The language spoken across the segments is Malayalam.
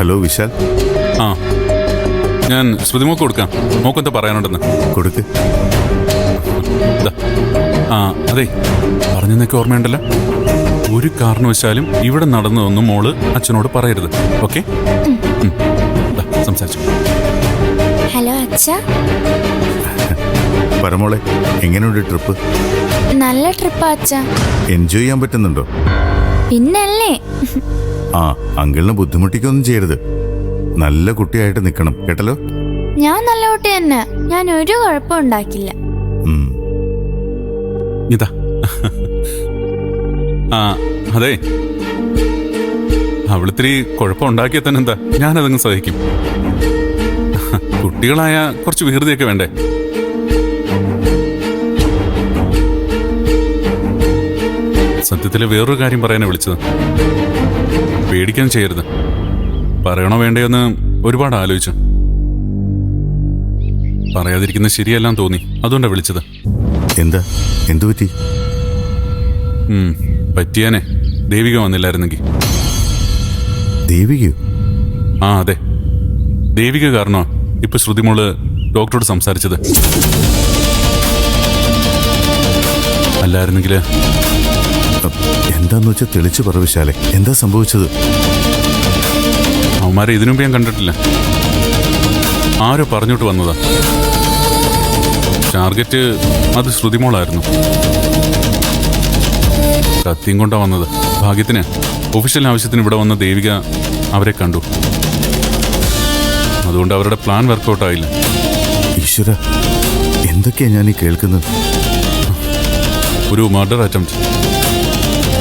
ഹലോ വിശാൽ. ആ, ഞാൻ ശ്രുതിമോക്ക് കൊടുക്കാം. മോക്കെന്താ പറയാനുണ്ടെന്ന് കൊടുക്ക്. ആ അതെ, പറഞ്ഞെന്നൊക്കെ ഓർമ്മയുണ്ടല്ലോ. ഒരു കാരണവശാലും ഇവിടെ നടന്നതൊന്നും മോള് അച്ഛനോട് പറയരുത്. ഓക്കെ? സംസാരിച്ചു. ഹലോ അച്ഛ. പരമോളെ, എങ്ങനെയുണ്ട് ട്രിപ്പ്? നല്ല ട്രിപ്പാ അച്ഛ. എൻജോയ് ചെയ്യാൻ പറ്റുന്നുണ്ടോ? പിന്നല്ലേ. ആ, അങ്കിളിനെ ബുദ്ധിമുട്ടിക്കൊന്നും ചെയ്യരുത്. നല്ല കുട്ടിയായിട്ട് നിൽക്കണം കേട്ടല്ലോ. ഞാൻ നല്ല കുട്ടി തന്നെ. ഞാൻ ഒരു കുഴപ്പം ഉണ്ടാക്കില്ല. ഇതാ. ആ അതെ, അവളിത്തിരി കുഴപ്പമുണ്ടാക്കിയ തന്നെ എന്താ, ഞാനതങ്ങ് സഹിക്കും. കുട്ടികളായ കുറച്ച് വികൃതിയൊക്കെ വേണ്ടേ? സത്യത്തില് വേറൊരു കാര്യം പറയാനാ വിളിച്ചത്. പേടിക്കാൻ ചെയ്യരുത്. പറയണോ വേണ്ടയോന്ന് ഒരുപാട് ആലോചിച്ചു. പറയാതിരിക്കുന്നത് ശരിയല്ലാന്ന് തോന്നി, അതുകൊണ്ടാണ് വിളിച്ചത്. എന്താ, എന്തു പറ്റി? പറ്റിയാനെ ദേവിക വന്നില്ലായിരുന്നെങ്കിൽ. ദേവികയോ? ആ അതെ, ദേവിക കാരണോ ഇപ്പൊ ശ്രുതിമോള് ഡോക്ടറോട് സംസാരിച്ചത്. അല്ലായിരുന്നെങ്കില്. എന്താന്ന് വെച്ചാൽ തെളിച്ചു പറ വിശാലെ, എന്താ സംഭവിച്ചത്? അവന്മാരെ ഇതിനുമുമ്പ് ഞാൻ കണ്ടിട്ടില്ല. ആരോ പറഞ്ഞോട്ട് വന്നതാ. ടാർഗറ്റ് അത് ശ്രുതിമോളായിരുന്നു. കത്തിയും കൊണ്ടാ വന്നത്. ഭാഗ്യത്തിന് ഒഫീഷ്യൽ ആവശ്യത്തിന് ഇവിടെ വന്ന ദേവിക അവരെ കണ്ടു. അതുകൊണ്ട് അവരുടെ പ്ലാൻ വർക്കൗട്ടായില്ല. ഈശ്വര, എന്തൊക്കെയാ ഞാൻ ഈ കേൾക്കുന്നത്? ഒരു മർഡർ അറ്റംപ്റ്റ്.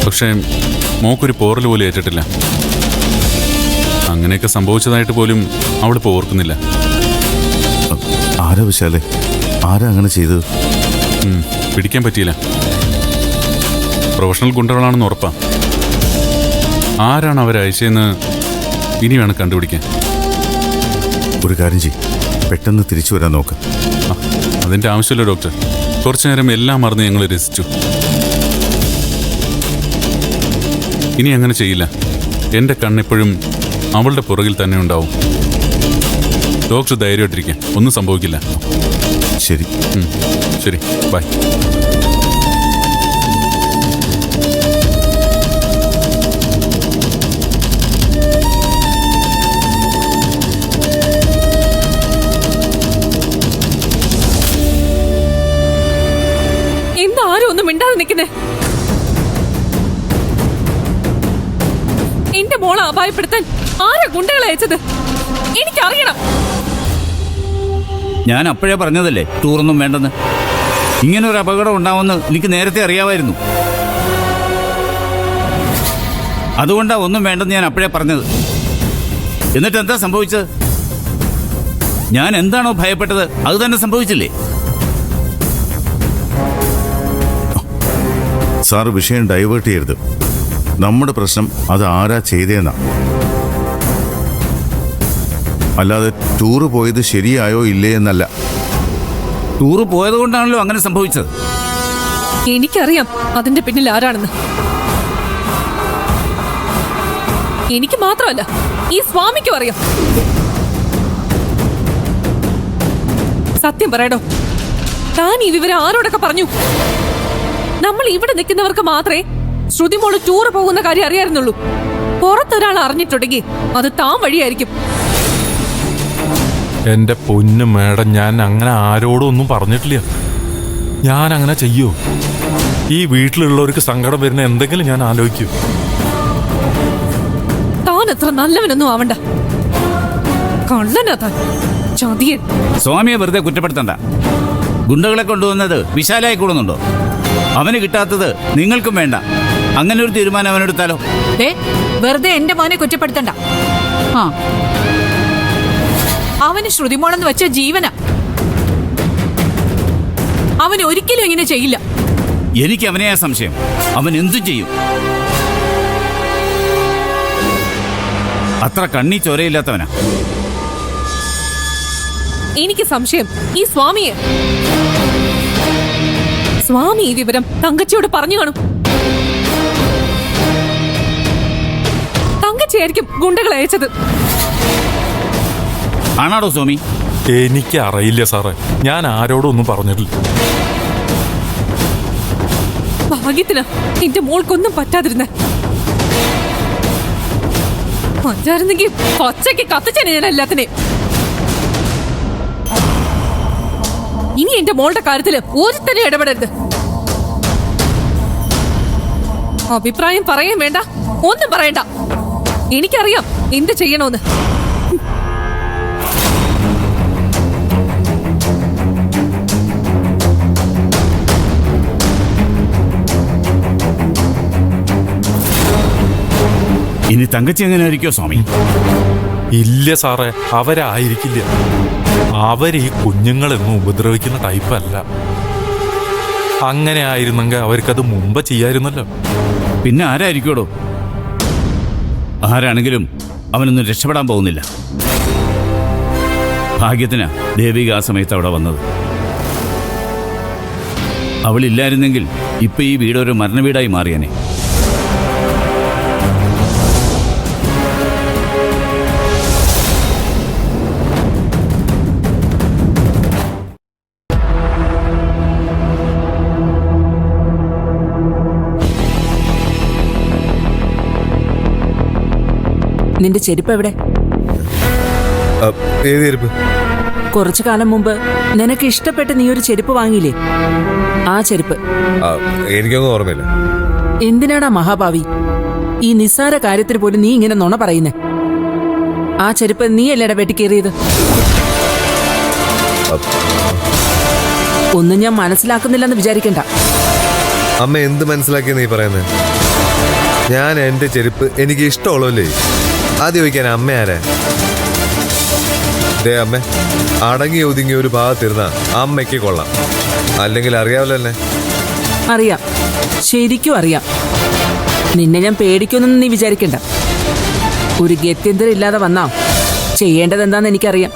പക്ഷേ മോക്കൊരു പോറൽ പോലും ഏറ്റിട്ടില്ല. അങ്ങനെയൊക്കെ സംഭവിച്ചതായിട്ട് പോലും അവളിപ്പോൾ ഓർക്കുന്നില്ല. ആരാ വിശാലെ, ആരാ അങ്ങനെ ചെയ്തത്? പിടിക്കാൻ പറ്റിയില്ല. പ്രൊഫഷണൽ ഗുണ്ടകളാണെന്ന് ഉറപ്പാ. ആരാണ് അവരയച്ചതെന്ന് ഇനി വേണം കണ്ടുപിടിക്കാൻ. ഒരു കാര്യം ചെയ്യും, പെട്ടെന്ന് തിരിച്ചു വരാൻ നോക്കാം. അതിൻ്റെ ആവശ്യമില്ല ഡോക്ടർ. കുറച്ചു നേരം എല്ലാം മറന്ന് ഞങ്ങൾ രസിച്ചു. ഇനി അങ്ങനെ ചെയ്യില്ല. എൻ്റെ കണ്ണെപ്പോഴും അവളുടെ പുറകിൽ തന്നെ ഉണ്ടാവും. ഡോക്ടർ ധൈര്യമായിട്ടിരിക്കാം, ഒന്നും സംഭവിക്കില്ല. ശരി. ശരി, ബൈ. എന്താ ആരും ഒന്നും മിണ്ടാതെ നിൽക്കുന്നേ? എന്റെ മോളെ അപായപ്പെടുത്താൻ ആരാ ഗുണ്ടകളെ അയച്ചത്? എനിക്കറിയണം. ഞാൻ അപ്പോഴേ പറഞ്ഞതല്ലേ ടൂറൊന്നും വേണ്ടെന്ന്. ഇങ്ങനെ ഒരു അപകടം ഉണ്ടാവുമെന്ന് എനിക്ക് നേരത്തെ അറിയാമായിരുന്നു. അതുകൊണ്ടാ ഒന്നും വേണ്ടെന്ന് ഞാൻ അപ്പോഴേ പറഞ്ഞത്. എന്നിട്ട് എന്താ സംഭവിച്ചത്? ഞാൻ എന്താണോ ഭയപ്പെട്ടത് അത് തന്നെ സംഭവിച്ചില്ലേ? സാറ് വിഷയം ഡൈവേർട്ട് ചെയ്യരുത്. നമ്മുടെ പ്രശ്നം അത് ആരാ ചെയ്തേന്നാ, അല്ലാതെ ടൂറ് പോയത് ശരിയായോ ഇല്ലേ എന്നല്ല. ടൂറ് പോയത് കൊണ്ടാണല്ലോ അങ്ങനെ സംഭവിച്ചത്. എനിക്കറിയാം അതിന്റെ പിന്നിൽ ആരാണെന്ന്. എനിക്ക് മാത്രമല്ല, ഈ സ്വാമിക്കും അറിയാം. സത്യം പറയടോ, താൻ ഈ വിവരം ആരോടൊക്കെ പറഞ്ഞു? നമ്മൾ ഇവിടെ നിൽക്കുന്നവർക്ക് മാത്രമേ ശ്രുതിമോള് ടൂർ പോകുന്ന കാര്യം അറിയാറുന്നുള്ളൂ. പുറത്തൊരാൾ അറിഞ്ഞിട്ടുണ്ടെങ്കിൽ അത് താൻ വഴിയായിരിക്കും. എന്റെ പൊന്നു മേഡം, ഞാൻ അങ്ങനെ ആരോടും ഒന്നും പറഞ്ഞിട്ടില്ല. ഞാൻ അങ്ങനെ ചെയ്യൂ? ഈ വീട്ടിലുള്ളവർക്ക് സങ്കടം വരുന്ന എന്തെങ്കിലും ഞാൻ ആലോചിക്കൂ? താൻ എത്ര നല്ലവനൊന്നും ആവണ്ട. കള്ളനാ താൻ, ചതിയൻ. സ്വാമിയെ വെറുതെ കുറ്റപ്പെടുത്തണ്ട. ഗുണ്ടകളെ കൊണ്ടുവന്നത് വിശാലായി കൂടുന്നുണ്ടോ? അവന് കിട്ടാത്തത് നിങ്ങൾക്കും വേണ്ട. അങ്ങനെ ഒരു തീരുമാനം അവനെടുത്താലോ? വെറുതെ എന്റെ മോനെ കുറ്റപ്പെടുത്തണ്ട. അവന് ശ്രുതിമോളെന്ന് വെച്ച ജീവന. അവൻ ഒരിക്കലും ഇങ്ങനെ ചെയ്യില്ല. എനിക്ക് അവനെയാ സംശയം. അവൻ എന്തും ചെയ്യും. അത്ര കണ്ണി ചോരയില്ലാത്തവനാ. എനിക്ക് സംശയം ഈ സ്വാമിയെ. സ്വാമി ഈ വിവരം തങ്കച്ചിയോട് പറഞ്ഞു കാണും. തങ്കച്ചിയായിരിക്കും ഗുണ്ടകൾ അയച്ചത്. ആണാടോ സ്വാമി? എനിക്ക് അറിയില്ല സാറേ, ഞാൻ ആരോടും ഒന്നും പറഞ്ഞിട്ടില്ല. ഭാഗ്യത്തിനാ എന്റെ മോൾക്കൊന്നും പറ്റാതിരുന്നേ. മറ്റായിരുന്നെങ്കിൽ പച്ചയ്ക്ക് കത്തിച്ചേനെ ഞാൻ എല്ലാത്തിനെയും. ഇനി എന്റെ മോളുടെ കാര്യത്തില് ഒരുത്തന്നെ ഇടപെടരുത്. അഭിപ്രായം പറയാൻ വേണ്ട, ഒന്നും പറയണ്ട. എനിക്കറിയാം എന്ത് ചെയ്യണോന്ന്. ഇനി തങ്കച്ചി എങ്ങനെ ആയിരിക്കോ സ്വാമി? ഇല്ല സാറേ, അവരായിരിക്കില്ല. അവര് ഈ കുഞ്ഞുങ്ങളെന്നും ഉപദ്രവിക്കുന്ന ടൈപ്പല്ല. അങ്ങനെ ആയിരുന്നെങ്കിൽ അവർക്കത് മുമ്പ് ചെയ്യായിരുന്നല്ലോ. പിന്നെ ആരായിരിക്കോടോ? ആരാണെങ്കിലും അവനൊന്നും രക്ഷപ്പെടാൻ പോകുന്നില്ല. ഭാഗ്യത്തിനാ ദേവിക ആ സമയത്ത് അവിടെ വന്നത്. അവളില്ലായിരുന്നെങ്കിൽ ഇപ്പൊ ഈ വീട് ഒരു മരണവീടായി മാറിയനെ. നിന്റെ ചെരുപ്പ് എവിടെ? ഏത് ചെരുപ്പ്? കുറച്ചു കാലം മുമ്പ് നിനക്ക് ഇഷ്ടപ്പെട്ട് നീ ഒരു ചെരുപ്പ് വാങ്ങിയില്ലേ? ആ ചെരുപ്പ്. എനിക്കൊന്നും ഓർമ്മയില്ല. എന്തിനാടാ മഹാഭാവി ഈ നിസ്സാര കാര്യത്തിന് പോലും നീ ഇങ്ങനെ നുണ പറയുന്നേ? ആ ചെരുപ്പ് നീ അല്ലേടാ വെട്ടിക്കേറിയത്? ഒന്നും ഞാൻ മനസ്സിലാക്കുന്നില്ലെന്ന് വിചാരിക്കണ്ട. അമ്മ എന്ത് മനസ്സിലാക്കിയെന്ന് നീ പറയുന്നത്? ഞാൻ എന്റെ ചെരുപ്പ് എനിക്ക് ഇഷ്ടമുള്ളല്ലേ ആദ്യം ചോദിക്കാൻ അമ്മ ആരാ? ദേ അമ്മ, അടങ്ങി ഒതുങ്ങി ഒരു ഭാഗത്തിരുന്ന അമ്മയ്ക്ക് കൊള്ളാം. അല്ലെങ്കിൽ അറിയാമല്ലോ എന്നെ. അറിയാം, ശരിക്കും അറിയാം. നിന്നെ ഞാൻ പേടിക്കൊന്നും നീ വിചാരിക്കണ്ട. ഒരു ഗത്യന്തരം ഇല്ലാതെ വന്നാ ചെയ്യേണ്ടത് എന്താന്ന് എനിക്കറിയാം.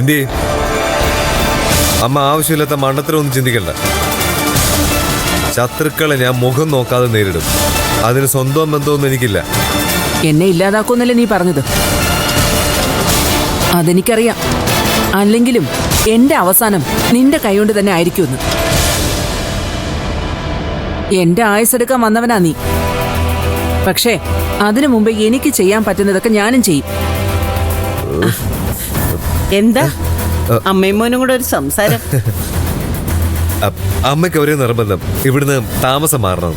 എന്തി അമ്മ ആവശ്യമില്ലാത്ത മണ്ടത്തരമൊന്നും ചിന്തിക്കണ്ട. ശത്രുക്കളെ ഞാൻ മുഖം നോക്കാതെ നേരിടും. അതിന് സ്വന്തം ബന്ധമൊന്നും എനിക്കില്ല. എന്നെ ഇല്ലാതാക്കുമെന്നല്ലേ നീ പറഞ്ഞത്? അതെനിക്കറിയാം. അല്ലെങ്കിലും എന്റെ അവസാനം നിന്റെ കൈകൊണ്ട് തന്നെ ആയിരിക്കുമെന്ന്. എന്റെ ആയുസ്സെടുക്കാൻ വന്നവനാ നീ. പക്ഷേ അതിനു മുമ്പ് എനിക്ക് ചെയ്യാൻ പറ്റുന്നതൊക്കെ ഞാനും ചെയ്യും. എന്താ അമ്മയും മോനും കൂടെ ഒരു സംസാരം? അമ്മയ്ക്ക് ഒരേ നിർബന്ധം, ഇവിടുന്ന് താമസം മാറണം.